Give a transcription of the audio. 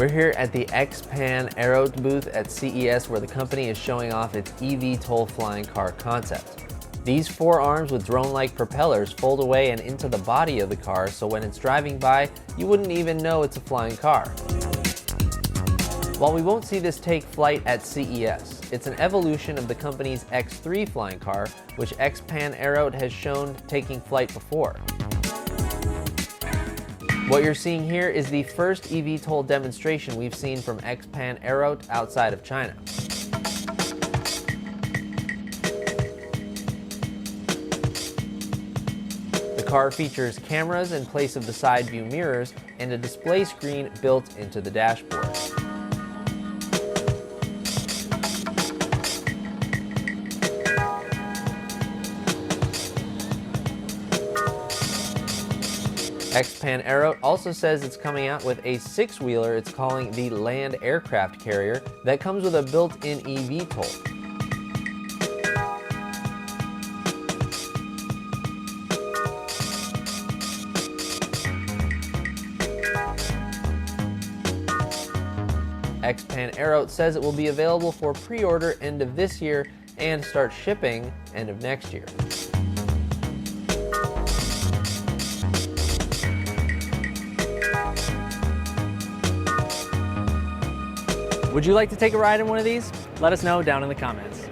We're here at the Xpeng AeroHT booth at CES, where the company is showing off its eVTOL flying car concept. These four arms with drone-like propellers fold away and into the body of the car, so when it's driving by, you wouldn't even know it's a flying car. While we won't see this take flight at CES, it's an evolution of the company's X3 flying car, which Xpeng AeroHT has shown taking flight before. What you're seeing here is the first eVTOL demonstration we've seen from Xpeng AeroHT outside of China. The car features cameras in place of the side view mirrors and a display screen built into the dashboard. Xpeng AeroHT also says it's coming out with a six-wheeler it's calling the Land Aircraft Carrier that comes with a built-in eVTOL. Xpeng AeroHT says it will be available for pre-order end of this year and start shipping end of next year. Would you like to take a ride in one of these? Let us know down in the comments.